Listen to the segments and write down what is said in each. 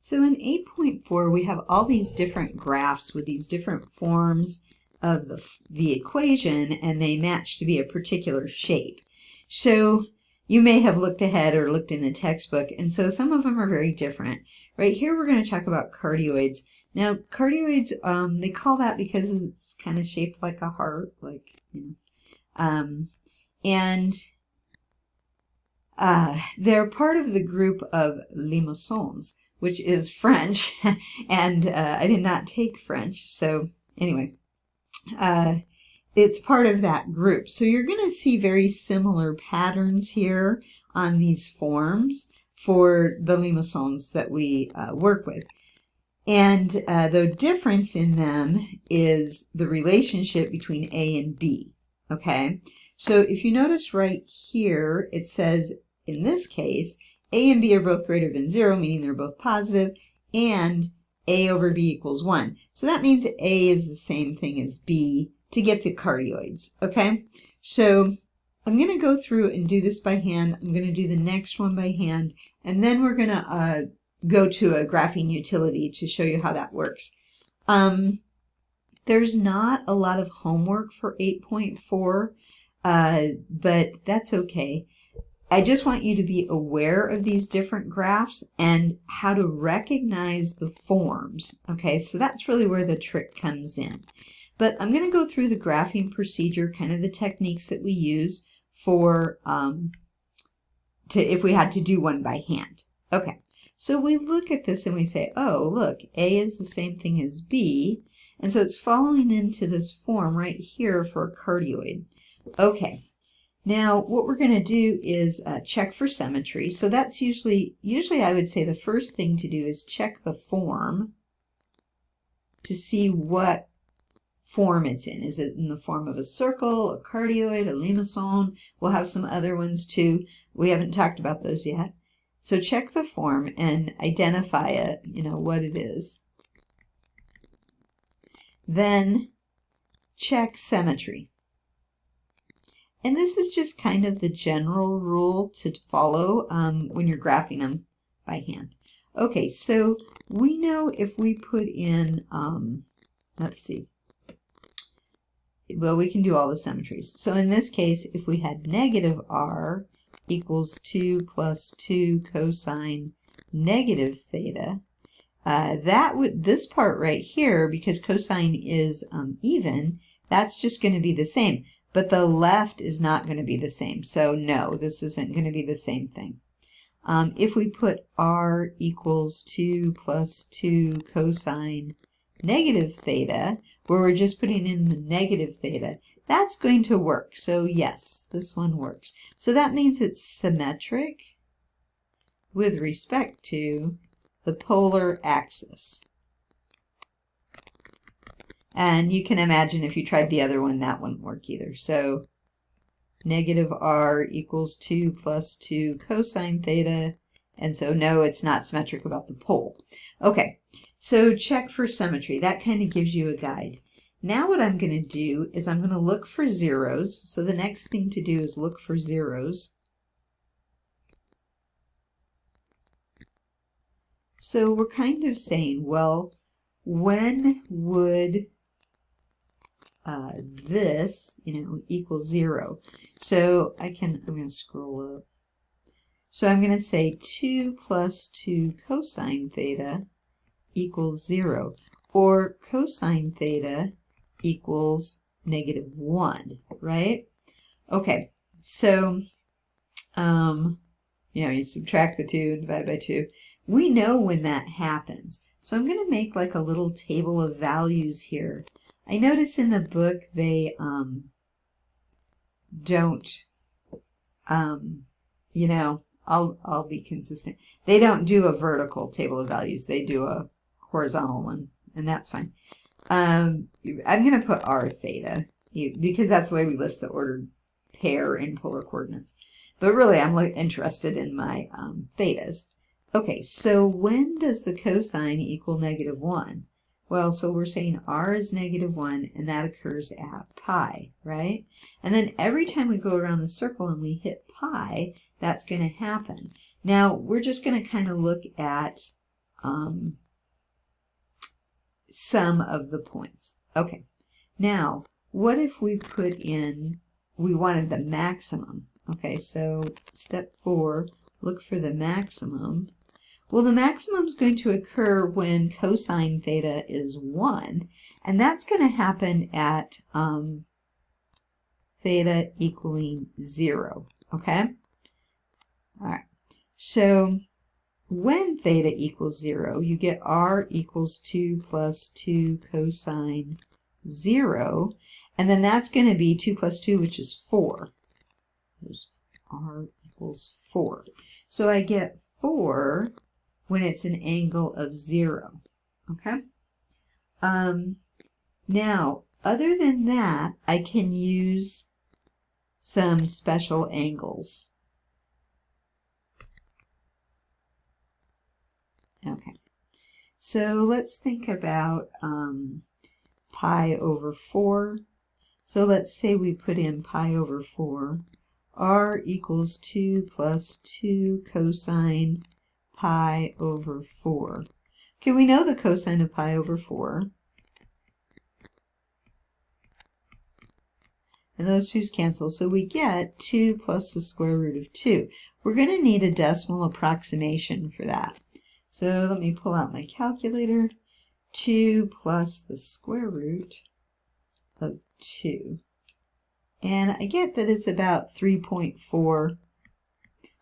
So in 8.4, we have all these different graphs with these different forms of the equation, and they match to be a particular shape. So you may have looked ahead or looked in the textbook, and so some of them are very different. Right here, we're going to talk about cardioids. Now, cardioids, they call that because it's kind of shaped like a heart, like, you know, they're part of the group of limosons, which is French, and I did not take French, so anyway, it's part of that group. So you're going to see very similar patterns here on these forms for the limosons that we work with. And the difference in them is the relationship between A and B, okay? So if you notice right here, it says, in this case, A and B are both greater than 0, meaning they're both positive, and A over B equals 1. So that means A is the same thing as B to get the cardioids, okay? So I'm going to go through and do this by hand. I'm going to do the next one by hand, and then we're going to go to a graphing utility to show you how that works. There's not a lot of homework for 8.4, but that's okay. I just want you to be aware of these different graphs and how to recognize the forms. Okay, so that's really where the trick comes in. But I'm going to go through the graphing procedure, kind of the techniques that we use for if we had to do one by hand. Okay, so we look at this and we say, oh, look, A is the same thing as B, and so it's falling into this form right here for a cardioid. Okay. Now, what we're going to do is check for symmetry. So that's usually I would say the first thing to do is check the form to see what form it's in. Is it in the form of a circle, a cardioid, a limoson? We'll have some other ones too. We haven't talked about those yet. So check the form and identify it, you know, what it is. Then check symmetry. And this is just kind of the general rule to follow when you're graphing them by hand. Okay, so we know if we put in, let's see, well, we can do all the symmetries. So in this case, if we had negative r equals 2 plus 2 cosine negative theta, this part right here, because cosine is even, that's just going to be the same. But the left is not going to be the same. So no, this isn't going to be the same thing. If we put r equals 2 plus 2 cosine negative theta, where we're just putting in the negative theta, that's going to work. So yes, this one works. So that means it's symmetric with respect to the polar axis. And you can imagine if you tried the other one, that wouldn't work either. So negative r equals 2 plus 2 cosine theta. And so no, it's not symmetric about the pole. Okay, so check for symmetry. That kind of gives you a guide. Now what I'm going to do is I'm going to look for zeros. So the next thing to do is look for zeros. So we're kind of saying, well, when would this, you know, equal 0? So I'm going to scroll up. So I'm going to say 2 plus 2 cosine theta equals 0, or cosine theta equals negative 1, right? Okay, so, you know, you subtract the 2 and divide by 2. We know when that happens. So I'm going to make like a little table of values here. I notice in the book they don't, you know, I'll be consistent. They don't do a vertical table of values. They do a horizontal one, and that's fine. I'm going to put r theta because that's the way we list the ordered pair in polar coordinates. But really, I'm interested in my thetas. Okay, so when does the cosine equal negative 1? Well, so we're saying r is negative 1, and that occurs at pi, right? And then every time we go around the circle and we hit pi, that's going to happen. Now, we're just going to kind of look at sum of the points. Okay, now what if we put in, we wanted the maximum. Okay, so step 4, look for the maximum. Well, the maximum is going to occur when cosine theta is 1, and that's going to happen at theta equaling 0, okay? All right, so when theta equals 0, you get r equals 2 plus 2 cosine 0, and then that's going to be 2 plus 2, which is 4. There's r equals 4. So I get 4 when it's an angle of 0, okay? Now, other than that, I can use some special angles. Okay, so let's think about pi over 4. So let's say we put in pi over 4. R equals 2 plus 2 cosine pi over 4. Okay, we know the cosine of pi over 4. And those 2's cancel, so we get 2 plus the square root of 2. We're going to need a decimal approximation for that. So let me pull out my calculator. 2 plus the square root of 2. And I get that it's about 3.4.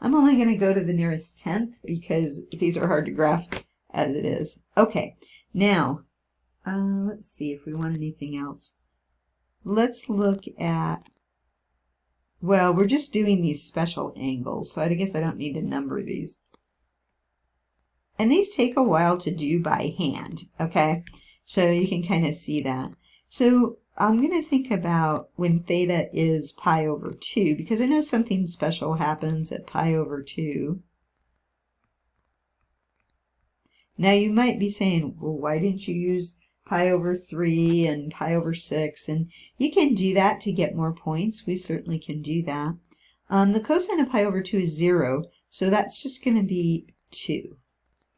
I'm only going to go to the nearest tenth because these are hard to graph as it is. Okay, now let's see if we want anything else. Let's look at, well, we're just doing these special angles, so I guess I don't need to number these. And these take a while to do by hand, okay? So you can kind of see that. So I'm going to think about when theta is pi over 2, because I know something special happens at pi over 2. Now you might be saying, well, why didn't you use pi over 3 and pi over 6? And you can do that to get more points. We certainly can do that. The cosine of pi over 2 is 0, so that's just going to be 2.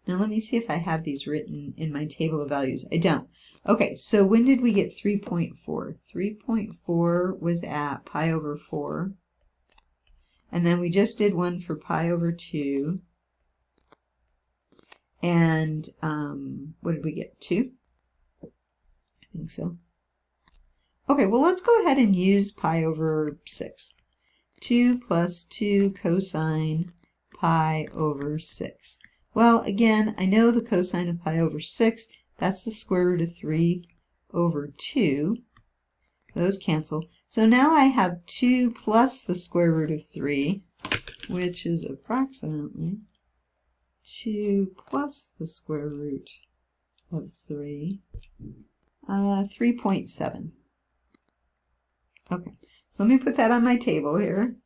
Now let me see if I have these written in my table of values. I don't. Okay, so when did we get 3.4? 3.4 was at pi over 4. And then we just did one for pi over 2. And what did we get? 2? I think so. Okay, well, let's go ahead and use pi over 6. 2 plus 2 cosine pi over 6. Well, again, I know the cosine of pi over 6. That's the square root of 3 over 2. Those cancel. So now I have 2 plus the square root of 3, which is approximately 2 plus the square root of 3, 3.7. Okay, so let me put that on my table here.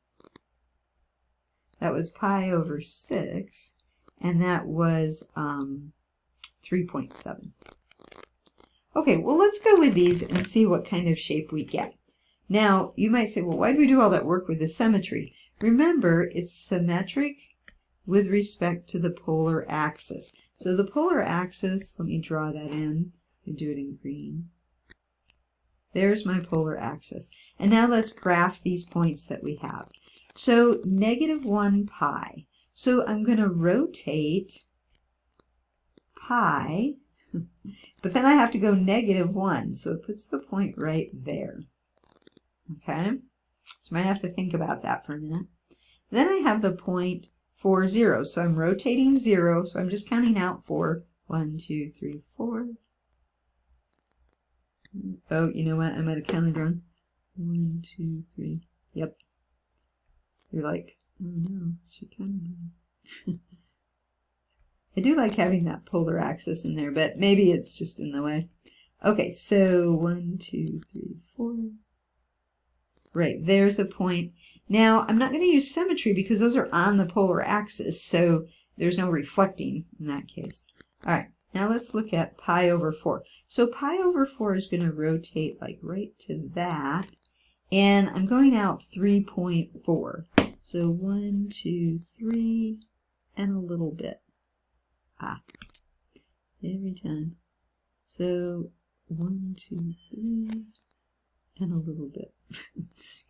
That was pi over 6, and that was 3.7. Okay, well, let's go with these and see what kind of shape we get. Now, you might say, well, why do we do all that work with the symmetry? Remember, it's symmetric with respect to the polar axis. So the polar axis, let me draw that in and do it in green. There's my polar axis. And now let's graph these points that we have. So -1 pi. So I'm going to rotate pi, but then I have to go -1, so it puts the point right there. Okay? So I might have to think about that for a minute. Then I have the point 4, 0. So I'm rotating 0, so I'm just counting out 4. 1, 2, 3, 4. Oh, you know what? I might have counted wrong. 1, 2, 3. Yep. You're like, oh no, she counted wrong. I do like having that polar axis in there, but maybe it's just in the way. Okay, so 1, 2, 3, 4. Right, there's a point. Now, I'm not going to use symmetry because those are on the polar axis, so there's no reflecting in that case. All right, now let's look at pi over 4. So pi over 4 is going to rotate like right to that, and I'm going out 3.4. So 1, 2, 3, and a little bit. every time. So 1, 2, 3, and a little bit.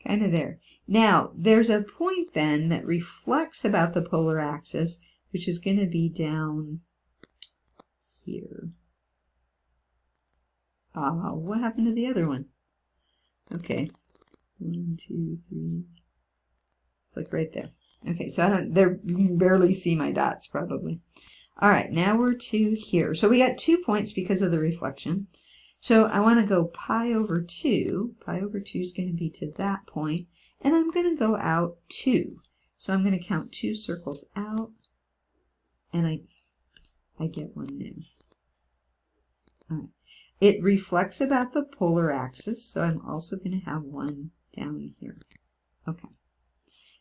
Kind of there. Now, there's a point then that reflects about the polar axis, which is going to be down here. What happened to the other one? Okay. 1, 2, 3. It's like right there. Okay, so you can barely see my dots probably. All right, now we're to here. So we got 2 points because of the reflection. So I want to go pi over 2. Pi over 2 is going to be to that point, and I'm going to go out 2. So I'm going to count 2 circles out, and I get one there. All right. It reflects about the polar axis, so I'm also going to have one down here. Okay.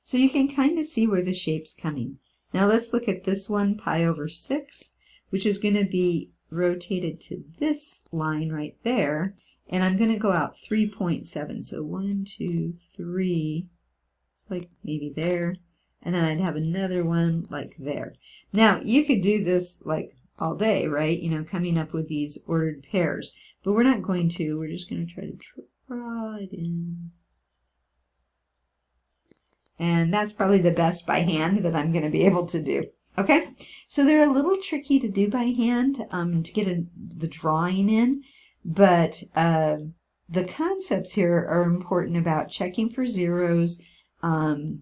So you can kind of see where the shape's coming. Now let's look at this one, pi over 6, which is going to be rotated to this line right there, and I'm going to go out 3.7. So 1, 2, 3, like maybe there, and then I'd have another one like there. Now you could do this like all day, right? You know, coming up with these ordered pairs, but we're not going to. We're just going to try to draw it in. And that's probably the best by hand that I'm going to be able to do. Okay, so they're a little tricky to do by hand to get the drawing in, but the concepts here are important about checking for zeros and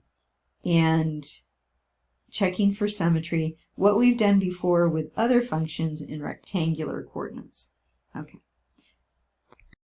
checking for symmetry, what we've done before with other functions in rectangular coordinates. Okay.